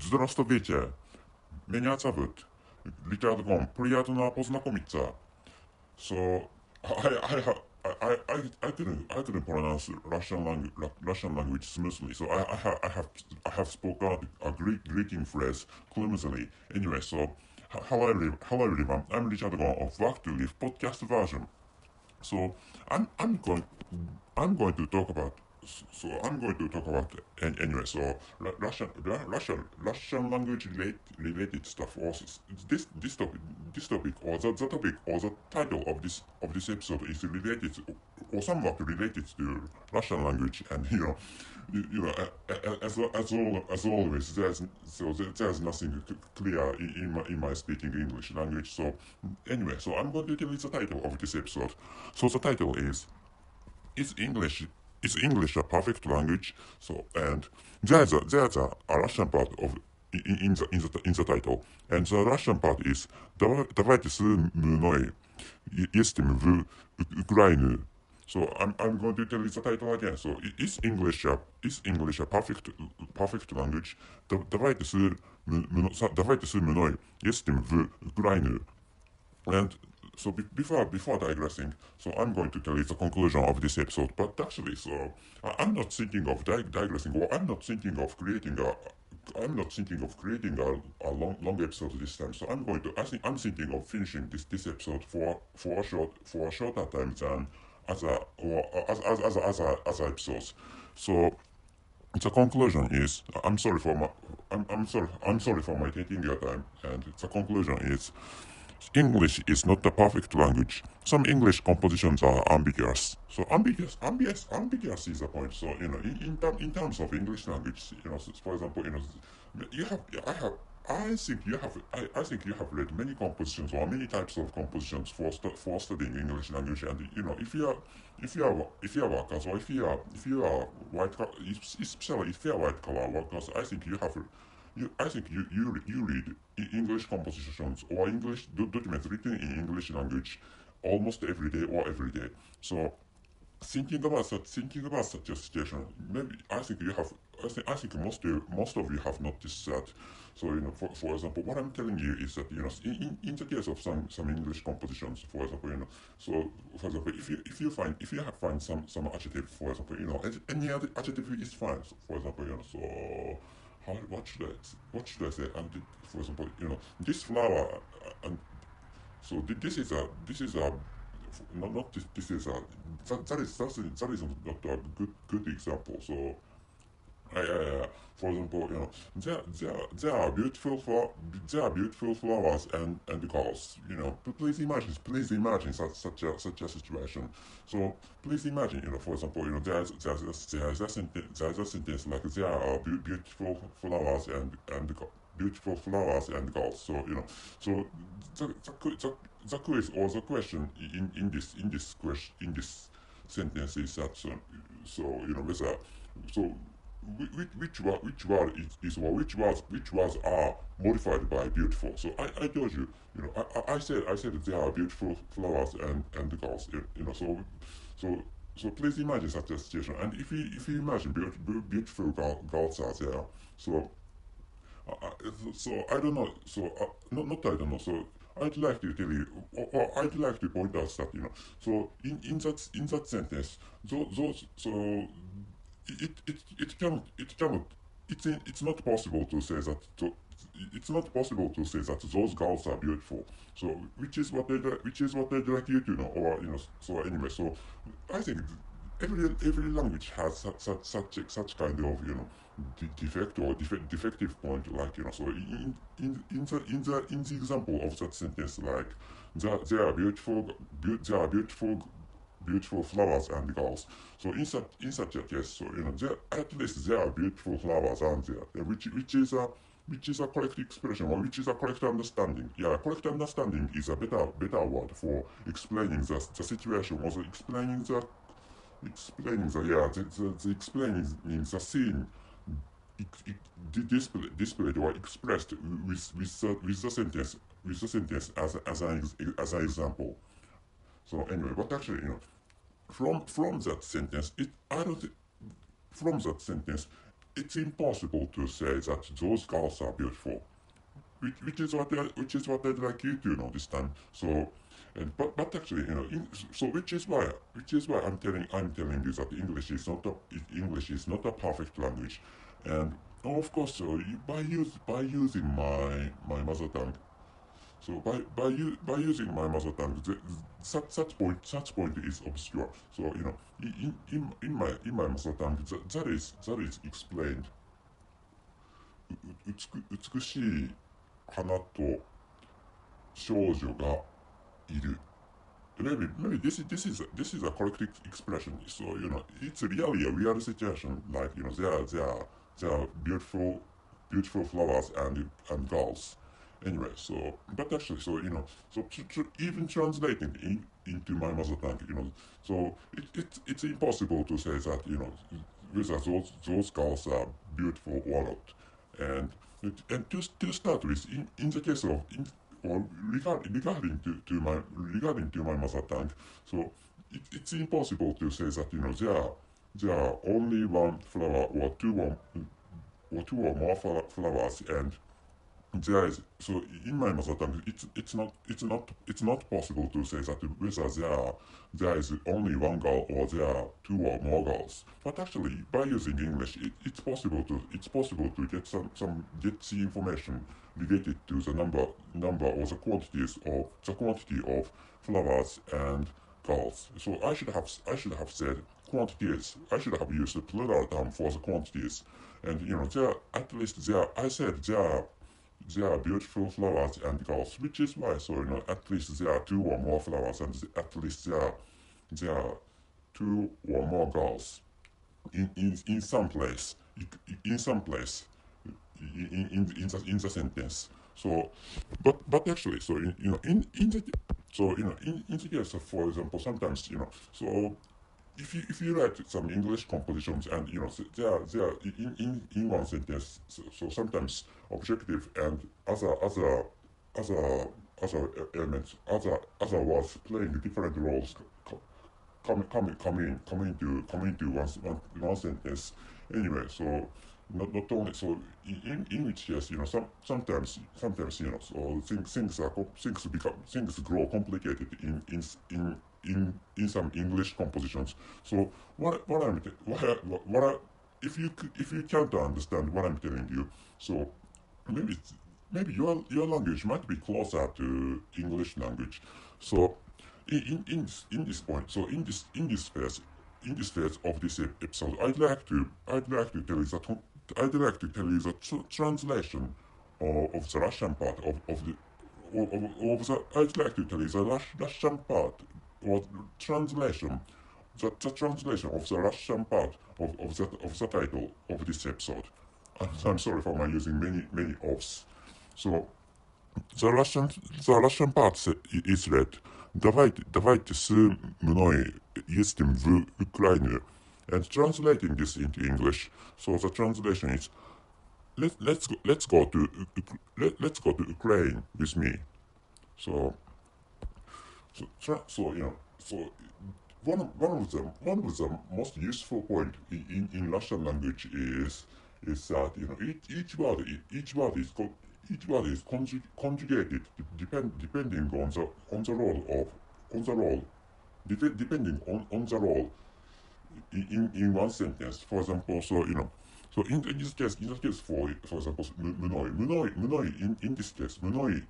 Здравствуйте, меня зовут Richard Gom. Приятно познакомиться. So I couldn't pronounce Russian language smoothly. So I have spoken a greeting phrase clumsily. Anyway, so hello everyone. I'm Richard Gom of Back to Live podcast version. So I'm I'm going I'm going to talk about I'm going to talk about anyway. So Russian language related stuff. Also, this topic or the topic or the title of this episode is related to, or somewhat related to Russian language. And as always, there's nothing clear in my speaking English language. So anyway, so I'm going to tell you the title of this episode. So the title is English is English a perfect language? So and there's a Russian part of in the title, and the Russian part is Давайте, мной ездим в Ukraину. So I'm going to tell you the title again. So is English a perfect language? Давайте, мной ездим в Украину. And so before digressing, so I'm going to tell you the conclusion of this episode. But actually, so I'm not thinking of digressing, or I'm not thinking of creating a long episode this time. So I'm thinking of finishing this episode for a shorter time than other episodes. So the conclusion is I'm sorry for my taking your time, and the conclusion is English is not the perfect language. Some English compositions are ambiguous. So ambiguous is the point. So in terms of English language, for example, you have, I think you have read many compositions or many types of compositions for studying English language, and if you are workers, or if you are especially if you are white collar workers, I think you read English compositions or English documents written in English language almost every day or every day. So thinking about such a situation, maybe I think most of you have noticed that. So for example, what I'm telling you is that in the case of some English compositions, for example, so for example, if you have find some adjective, for example, any other adjective is fine. So, for example, so what should I say? And for example, this flower, and so this is a not this, this is a that is not a good example. So for example, there are there are beautiful flowers and girls. Please imagine such a situation. So please imagine, for example, there's a sentence like there are beautiful flowers and beautiful flowers and girls. So so the quiz or the question in this sentence is that whether so which words are modified by beautiful. So I told you, I said there are beautiful flowers and girls. So please imagine such a situation. And if you imagine beautiful girls are there, so so I don't know. So not I don't know. So I'd like to tell you, or I'd like to point out that So in that sentence, those so it cannot it's not possible to say that it's not possible to say that those girls are beautiful. So which is what they'd like you to know, or so anyway. So I think every language has such kind of defect or defective point, like so in the example of that sentence, like there are beautiful flowers and girls. So in such a case, so there at least there are beautiful flowers, aren't there? Which is a correct expression, or which is a correct understanding. Yeah, correct understanding is a better word for explaining the situation, or explaining the explaining the scene displayed or expressed with the sentence as an example. So anyway, but actually, from that sentence, it I don't thi- from that sentence, it's impossible to say that those girls are beautiful, which is what I'd like you to know this time. So, but actually, so which is why I'm telling you that English is not a perfect language, and of course, so by using my mother tongue. So by using my mother tongue, such point is obscure. So in my mother tongue, that is explained. 美しい花と少女がいる. Maybe this is a correct expression. So it's really a real situation. Like there are beautiful flowers and girls. Anyway, so but actually, so even translating into my mother tongue, so it's impossible to say that whether those girls are beautiful or not. And to start with, in the case of or regarding to my mother tongue, so it's impossible to say that there are only one flower or two or more flowers, and there is, so in my mother tongue it's not possible to say that whether there is only one girl or there are two or more girls. But actually, by using English, it's possible to get get the information related to the number or the quantity of flowers and girls. So I should have said quantities. I should have used the plural term for the quantities. And there are beautiful flowers and girls, which is why, so at least there are two or more flowers, and at least there are two or more girls in some place, in some place, in the sentence. So, but actually, so in the case of, for example, sometimes so if you write some English compositions, and they are in one sentence, so sometimes objective and other elements, other words playing different roles come into one sentence. Anyway, so not only so in which case, sometimes so things grow complicated in some English compositions. So if you can't understand what I'm telling you, so maybe your language might be closer to English language. So in this point, so in this phase of this episode, I'd like to tell you the translation of the Russian part I'd like to tell you the Russian part or translation, the translation of the Russian part of the title of this episode. I'm sorry for my using many ofs. So the Russian part is read: Давайте, мной ездим в Украину. And translating this into English, so the translation is: let's go to Ukraine with me. So one of the most useful point in Russian language is that each word is conjugated depending on the role depending on the role in one sentence. For example, so in this case, for example, mной in this case, mной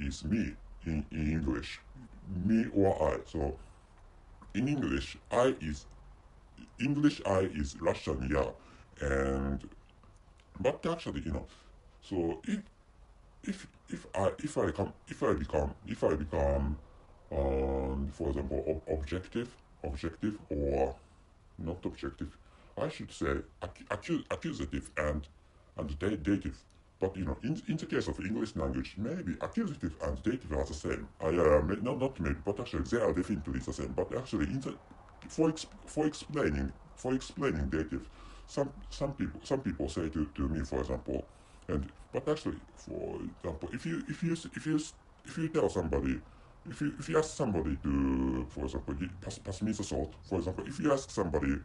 is me in English, me or I. So in English, I is Russian, yeah, and but actually, so if I become for example, objective or not objective, I should say accusative and dative. But in the case of English language, maybe accusative and dative are the same. Not maybe, but actually they are definitely the same. But actually, for explaining dative, some people say to me, for example, but actually, for example, if you tell somebody, if you ask somebody to, for example, pass me the salt. For example, if you ask somebody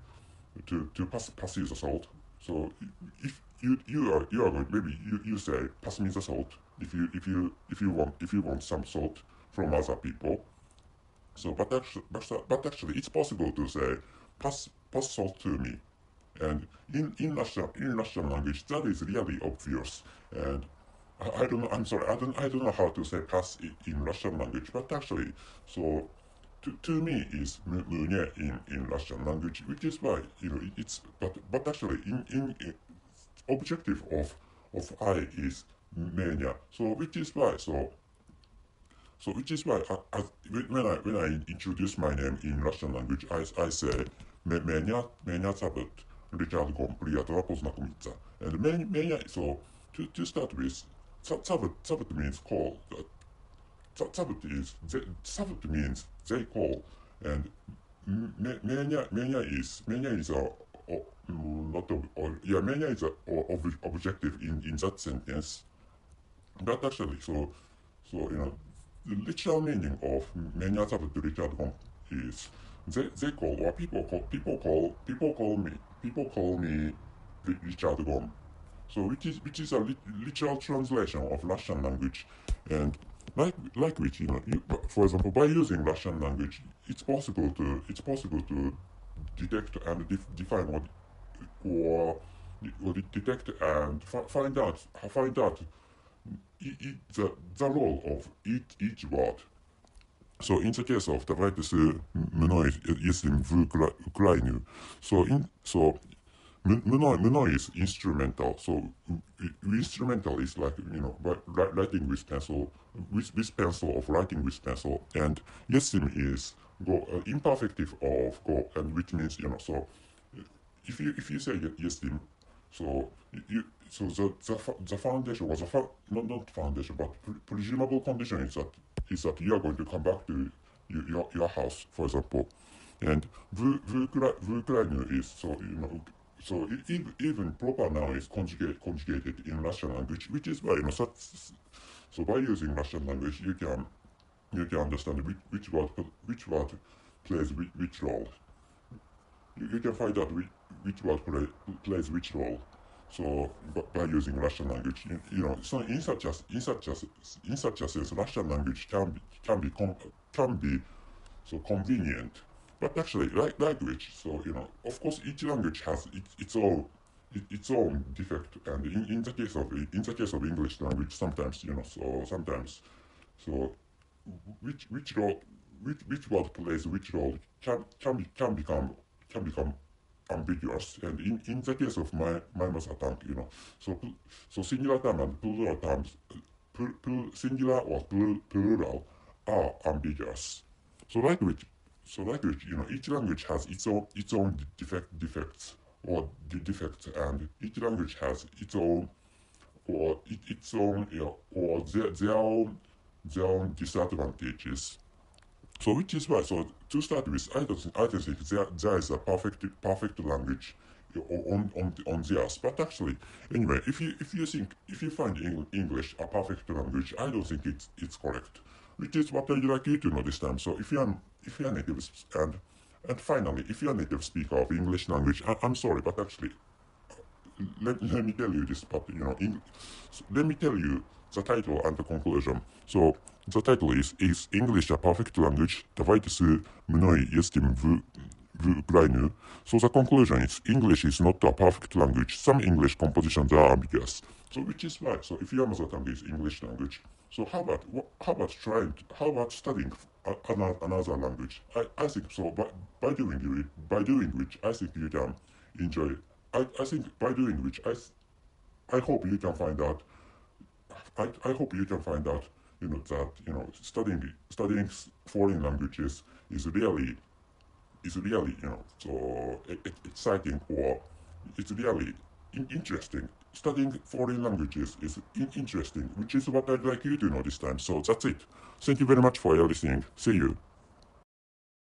to pass you the salt. So if you are good, maybe you say pass me the salt if you want some salt from other people. So but actually it's possible to say pass salt to me. And in Russian language that is really obvious. And I don't know. I'm sorry. I don't know how to say pass in Russian language. But actually, so to me is мне in Russian language, which is why it's but actually in objective of I is меня. So which is why which is why when I introduce my name in Russian language, I say меня зовут Richard Gom, приятного познакомиться. And меня, so to start with, зовут means call. Зовут means they call, and меня is a not yeah, меня is a objective in that sentence. But actually, so the literal meaning of меня зовут Richard Gom is they call, or people call me Richard Gom. So which is a literal translation of Russian language. And like which for example, by using Russian language, it's possible to detect and define or detect and find out the role of each word. So in the case of Давайте, мной ездим в Украину. So mной is instrumental. So instrumental is like writing with pencil, with pencil, of writing with pencil, and yesim is imperfective of go, and which means so if you say yesim, so the foundation was not foundation, but presumable condition is that you are going to come back to your house, for example. And v Ukrainu is so even proper noun is conjugated in Russian language, which is why so by using Russian language you can understand which word plays which role. You can find out which word plays which role. So by using Russian language, so in such a sense, Russian language can be so convenient. But actually, like which, so of course, each language has its own defect, and in the case of English language, sometimes so which word plays which role can become ambiguous. And in the case of my mother tongue, so singular term and plural terms, singular or plural are ambiguous. So like which, each language has its own defects or defects, and each language has its own or its own or their own disadvantages. So which is why, so to start with, I don't think there is a perfect language on theirs. But actually, anyway, if you find English a perfect language, I don't think it's correct. Which is what I'd like you to know this time. So if you're native, and finally, if you're a native speaker of English language, I'm sorry, but actually, let me tell you this, but let me tell you the title and the conclusion. So the title is English a perfect language? Давайте, мной ездим в Украину. So the conclusion is English is not a perfect language. Some English compositions are ambiguous. So which is why, so if your mother tongue is English language, so how about studying another language? I think so by doing which I think you can enjoy. I think by doing which I hope you can find out. I hope you can find out that studying foreign languages is really so exciting, or it's really interesting. Studying foreign languages is interesting, which is what I'd like you to know this time. So that's it. Thank you very much for your listening. See you.